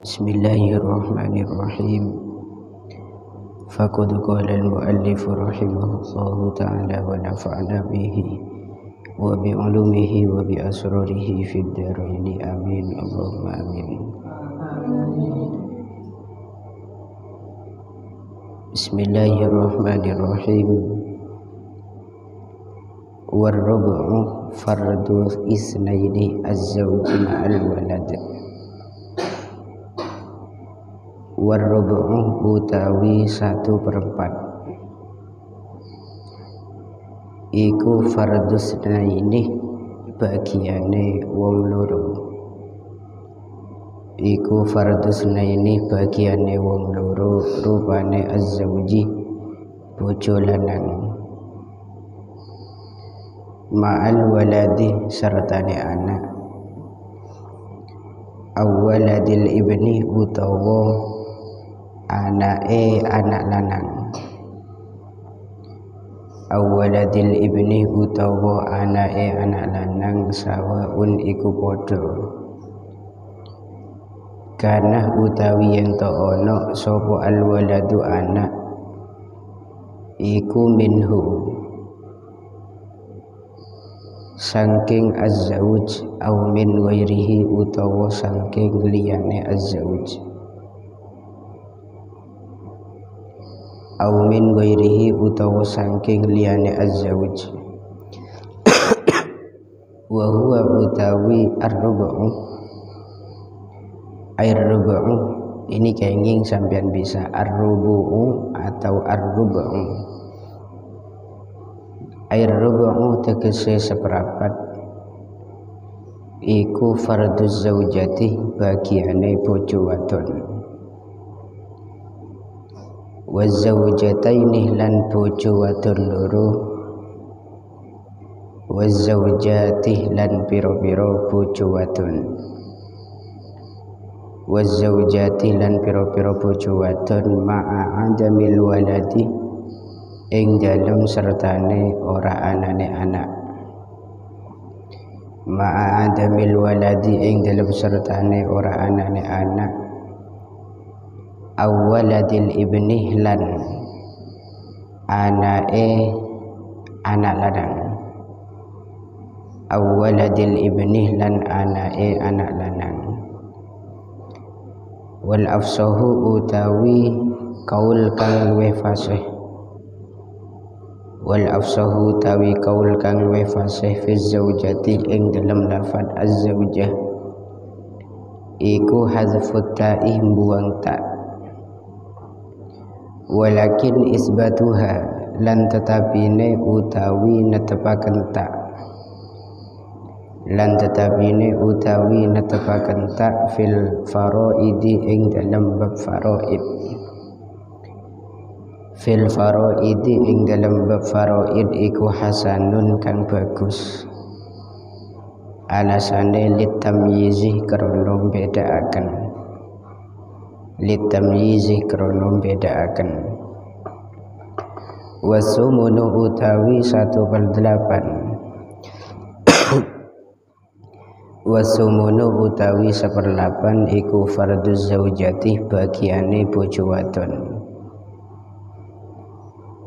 Bismillahirrahmanirrahim. Faqad qala al-muallif rahimahullahu ta'ala wa nafa'ana bihi wa bi ulumihi wa bi asrarihi fid dharaini amin Allahumma amin. Bismillahirrahmanirrahim. Warrubu'u fardu isnaini az-zawji ma'al walad. Warrubu'u utawi 1/4 iku fardus naini bagiane wong loro. Iku fardus naini bagiane wong loro rupane az-zawji bojo lanang ma'al waladi sertane anak awwaladil ibni utawa anake anak lanang awwaladil ibni utawa anake anak lanang sawaun iku padha kana utawi yen to ana sapa alwaladu anak iku minhu saking az-zawj aw min ghairihi utawa saking liyane az-zawj aw min ghairihi utawa saking liyane az-zawj wa huwa utawi ar-rubu'u ar-rubu'u ini kenging sampean bisa ar-rubu'u atau ar-rubu'u. Ar-rubu'u tegese seperempat iku farduz zaujati bagiane bojo wadon wa zaujataini lan bojo wadon loro wa zaujati lan pira-pira bojo wadon wa zaujati lan pira-pira bojo wadon ma'a adamil waladi ing dalem sertane ora anane anak ma'a adamil waladi ing dalem sertane ora anane anak awwaladil ibni lan anake anak lanang awwaladil ibni lan anake anak lanang wal afsahu utawi kaul kang luwih fasih wal afsahu utawi kaul kang luwih fasih fi zaujati ing dalam lafaz az-zaujah iku hazfut ta'i buang ta walakin isbatuha lan tetapine utawi netepaken ta lan tetapine utawi netepaken ta fil faraidi ing dalam bab faraid fil faraidi ing dalam bab faraid iku hasanun kang bagus alasane litamyizi krana bedaaken litamyizi krana bedaaken wasumunu utawi 1/8 wasumunu utawi 1/8 iku farduz zaujati bagiane bojo wadon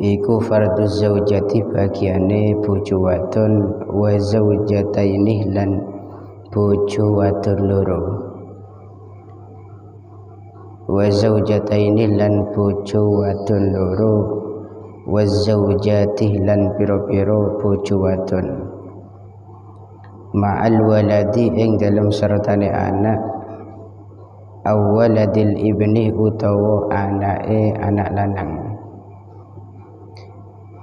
iku farduz zaujati bagiane bojo wadon wa zaujataini lan bojo wadon loro wa zaujataini lan bojo wadon loro wa zaujati lan pira-pira bojo wadon ma'al waladi ing dalam sertane anak awwaladil ibni utawa anake anak lanang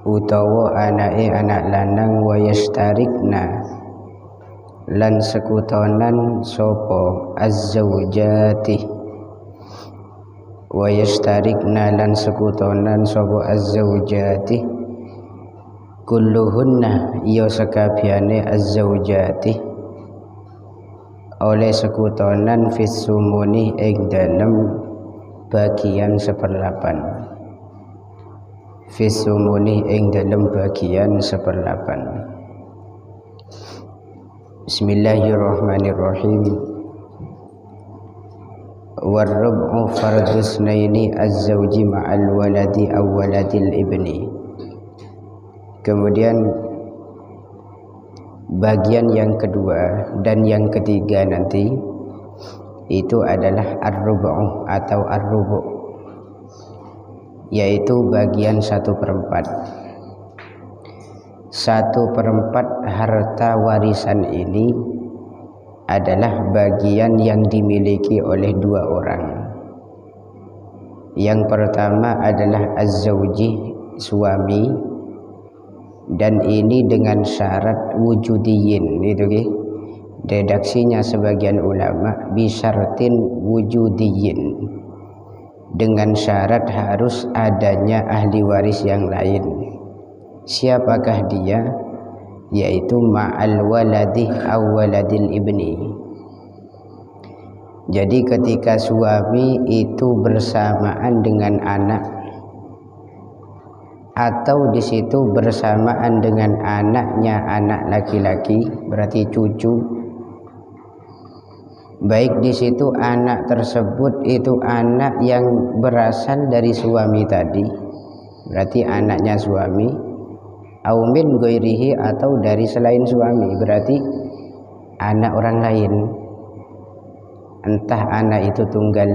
utawa anake anak lanang wa yastarikna lan sekutonan sapa az-zaujati wa yastarikna lan sekutonan sapa az-zaujati kulluhunna ya sakabehane az-zaujati oleh sekutonan fis sumuni ing dalem bagian 1/8 fisumuni ing dalam bagian 1/8. Bismillahirrahmanirrahim. warrub'u fardus naini az-zawji ma'al waladi aw waladil ibni. Kemudian bagian yang kedua dan yang ketiga nanti itu adalah ar-rub'u atau ar-rubu', yaitu bagian 1/4. 1/4 harta warisan ini adalah bagian yang dimiliki oleh 2 orang. Yang pertama adalah az-zawji, suami, dan ini dengan syarat wujudiyin, itu okay? Redaksinya sebagian ulama bisyartin wujudiyin, dengan syarat harus adanya ahli waris yang lain. Siapakah dia? Yaitu ma'al waladi aw waladil ibni. Jadi ketika suami itu bersamaan dengan anak, atau di situ bersamaan dengan anaknya anak laki-laki, berarti cucu. Baik di situ anak tersebut itu anak yang berasal dari suami tadi, berarti anaknya suami. Au min ghairihi, atau dari selain suami, berarti anak orang lain. Entah anak itu tunggal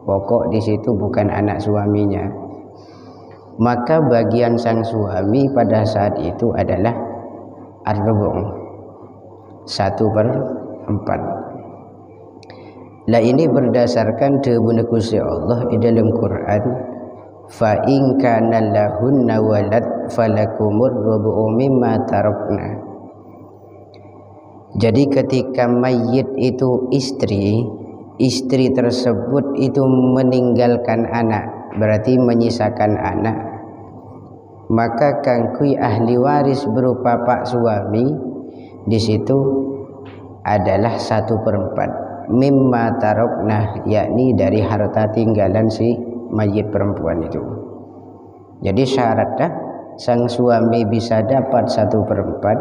pokok di situ bukan anak suaminya. Maka bagian sang suami pada saat itu adalah ar-rubu', 1/4. Lah ini berdasarkan dawuh Gusti Allah di dalam Quran, fa in kana lahunna walad falakumur rubu'u mimma tarakna. Jadi ketika mayit itu istri tersebut itu meninggalkan anak, berarti menyisakan anak, maka kangkui ahli waris berupa pak suami di situ adalah 1/4 mimma tarakna, yakni dari harta tinggalan si mayit perempuan itu. Jadi syaratnya sang suami bisa dapat 1/4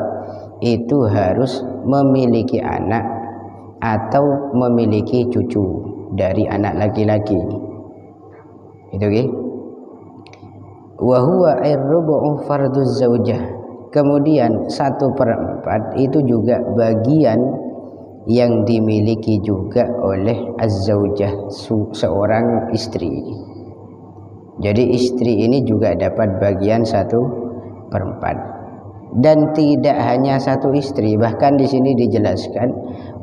itu harus memiliki anak atau memiliki cucu dari anak laki-laki. Itu okay? Wa huwa ar-rubu'u farduz zaujah. Kemudian 1/4 itu juga bagian yang dimiliki juga oleh az-zaujah, seorang istri. Jadi istri ini juga dapat bagian 1/4. Dan tidak hanya satu istri, bahkan di sini dijelaskan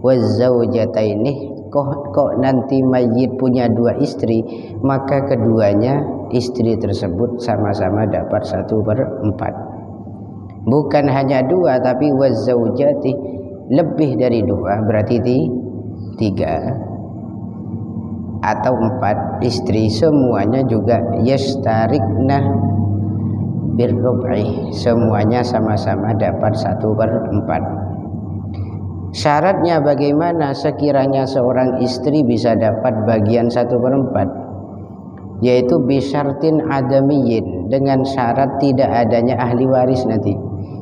waz-zaujataini, kok nanti mayit punya 2 istri, maka keduanya istri tersebut sama-sama dapat 1/4. Bukan hanya 2, tapi waz-zaujati lebih dari 2, berarti 3 atau 4 istri, semuanya juga yastarikna birrub'i, semuanya sama-sama dapat 1/4. Syaratnya bagaimana sekiranya seorang istri bisa dapat bagian 1/4? Yaitu bisyartin adamiyin, dengan syarat tidak adanya ahli waris nanti.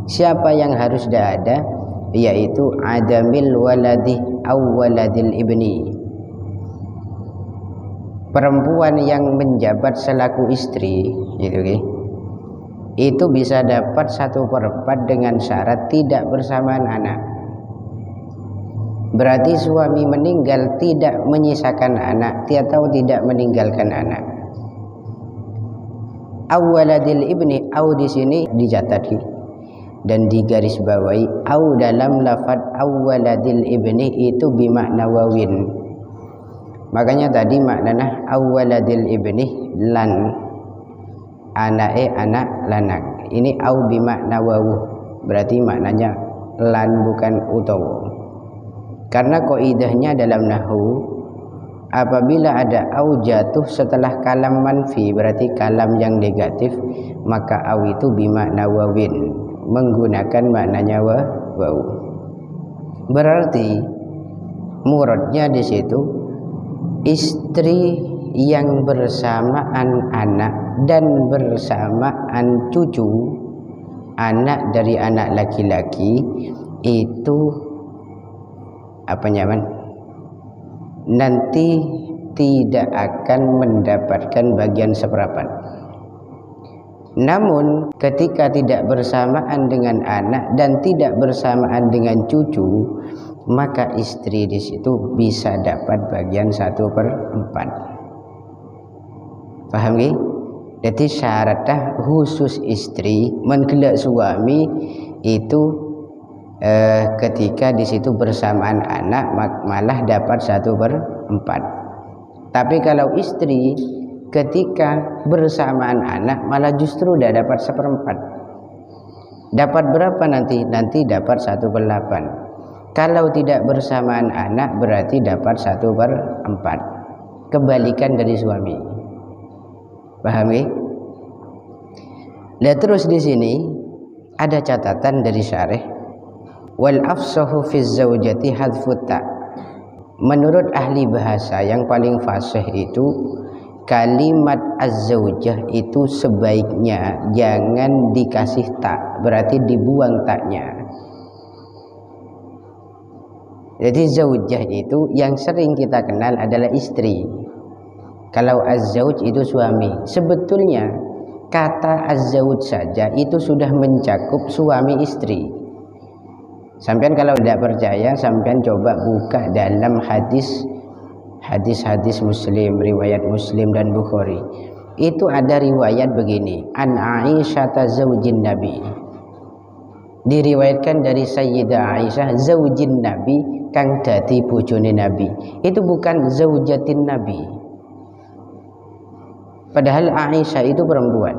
Siapa yang harus ada? Yaitu adamil waladi aw waladil ibni, perempuan yang menjabat selaku istri, gitu okay? Itu bisa dapat 1/4 dengan syarat tidak bersamaan anak. Berarti suami meninggal tidak menyisakan anak atau tidak meninggalkan anak. Awaladil ibni, au di sini dicatat dan digaris bawahi, au dalam lafaz awaladil ibni itu bimakna wawin. Makanya tadi maknanya awaladil ibni lan, anak lanak. Ini au bimakna wawu, berarti maknanya lan bukan utawa. Karena kaidahnya dalam nahwu, apabila ada au jatuh setelah kalam manfi, berarti kalam yang negatif, maka au itu bimakna wawin, menggunakan maknanya wawu. Berarti muradnya di situ istri yang bersamaan anak dan bersamaan cucu, anak dari anak laki-laki itu apa nyaman nanti tidak akan mendapatkan bagian seperempat. Namun ketika tidak bersamaan dengan anak dan tidak bersamaan dengan cucu, maka istri di situ bisa dapat bagian 1/4. Paham nggih? Jadi syaratnya khusus istri menggelak suami itu ketika di situ bersamaan anak malah dapat 1/4. Tapi kalau istri ketika bersamaan anak malah justru udah dapat 1/4. Dapat berapa nanti? Nanti dapat 1/8. Kalau tidak bersamaan anak berarti dapat 1/4. Kebalikan dari suami. Paham ya? Lihat terus di sini ada catatan dari syarih. Wal afsahu fi zaujati hadfu ta. Menurut ahli bahasa yang paling fasih itu kalimat az-zaujah itu sebaiknya jangan dikasih tak, berarti dibuang taknya. Jadi zaujah itu yang sering kita kenal adalah istri. Kalau az-zauj itu suami. Sebetulnya kata az-zauj saja itu sudah mencakup suami istri. Sampean kalau tidak percaya, sampean coba buka dalam hadis Muslim, riwayat Muslim dan Bukhari. Itu ada riwayat begini, an Aisyah zaujin Nabi. Diriwayatkan dari Sayyidah Aisyah zaujin Nabi kang dadi bojone Nabi. Itu bukan zaujatin Nabi. Padahal Aisyah itu perempuan.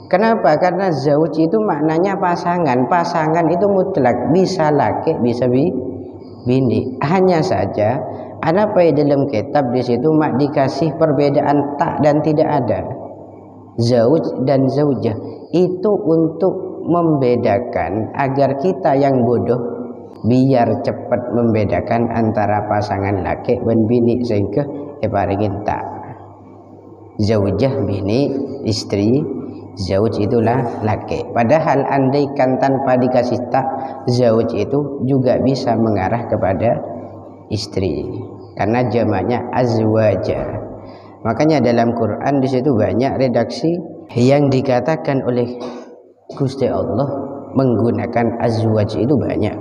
Kenapa? Karena zauj itu maknanya pasangan. Pasangan itu mutlak, bisa laki, bisa bini. Hanya saja ada pada dalam kitab di situ mak dikasih perbedaan tak dan tidak ada. Zauj dan zaujah itu untuk membedakan agar kita yang bodoh biar cepat membedakan antara pasangan laki dan bini sehingga paringin tak. Zaujah bini, istri, zauj itulah laki. Padahal andaikan tanpa dikasih tak, zauj itu juga bisa mengarah kepada istri karena jamaknya azwaja. Makanya dalam Quran di situ banyak redaksi yang dikatakan oleh Gusti Allah menggunakan azwaj itu banyak.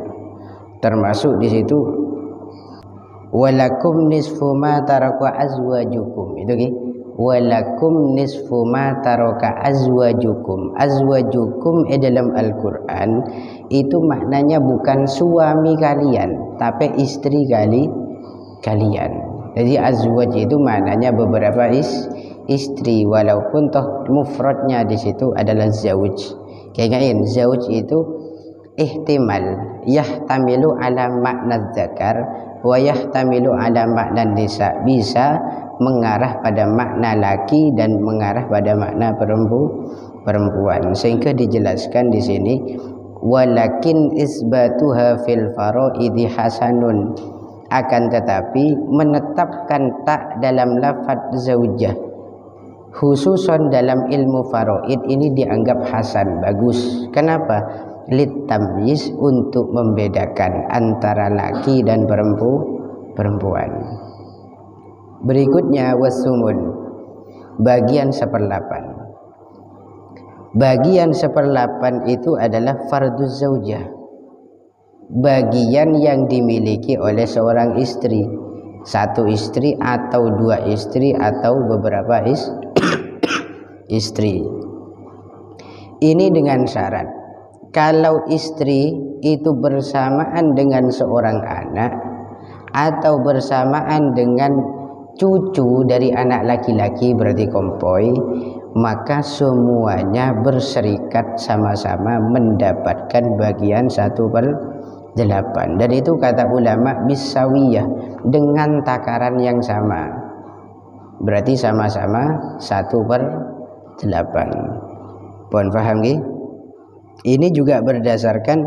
Termasuk di situ walakum nisfu ma taraka azwajukum. Itu ki walakum nisfu ma taraka azwajukum. Azwajukum dalam Al-Qur'an itu maknanya bukan suami kalian, tapi istri kalian. Jadi azwaj itu maknanya beberapa istri, walaupun toh mufradnya di situ adalah zauj. Kayaknya zauj itu ihtimal yahtamilu ala makna zakar wa yahtamilu ala makna nisa, bisa mengarah pada makna laki dan mengarah pada makna perempuan. Sehingga dijelaskan di sini walakin isbatuha fil faraidi hasanun, akan tetapi menetapkan tak dalam lafaz zaujah khususan dalam ilmu faraid ini dianggap hasan, bagus. Kenapa? Litamyiz, untuk membedakan antara laki dan perempuan. Berikutnya wasumun, bagian 1/8. Bagian 1/8 itu adalah farduz zaujah, bagian yang dimiliki oleh seorang istri, satu istri atau dua istri atau beberapa istri. Ini dengan syarat kalau istri itu bersamaan dengan seorang anak atau bersamaan dengan cucu dari anak laki-laki, berarti kompoi, maka semuanya berserikat sama-sama mendapatkan bagian 1/8. Dan itu kata ulama bisawiyah, dengan takaran yang sama, berarti sama-sama 1/8. Pohon paham nggih? Ini juga berdasarkan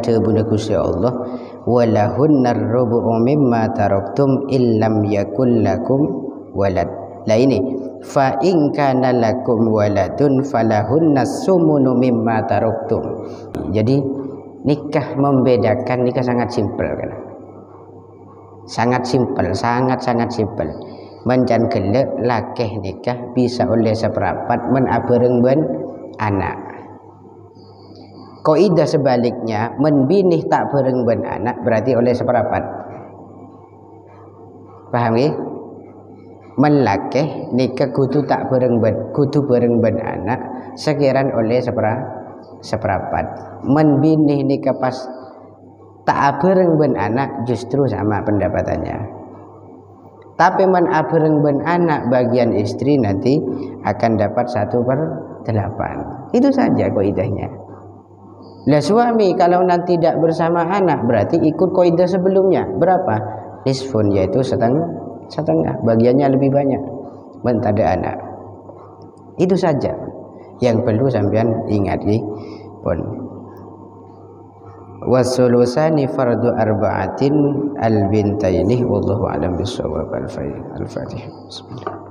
debuna Gusti Allah, walahunnar rubu'u mimma taraktum illam yakul lakum walad. Lah ini fa in kana lakum waladun falahunnas sumunu mimma taraktum. Jadi nikah membedakan, nikah sangat simpel kan. Sangat simpel, sangat simpel. Menjan gelek lakeh nikah bisa oleh seperapat men abereng ben anak. Kaidah sebaliknya men binih tak bereng ben anak berarti oleh seperapat. Paham ya? Men lakeh nikah kudu tak bereng ben anak sekiran oleh seperapat. Men binih nikah pas tak abereng ben anak justru sama pendapatannya. Tapi men abereng ben anak bagian istri nanti akan dapat 1/8. Itu saja kaidahnya. Lah suami kalau nanti tidak bersama anak berarti ikut kaidah sebelumnya. Berapa? Nisfun, yaitu setengah. Bagiannya lebih banyak. Men ada anak. Itu saja yang perlu sampean ingat pun. Wasulusani fardu arba'atin al-bintaini wallahu a'lam bissawab. Al-Fatihah. Bismillah.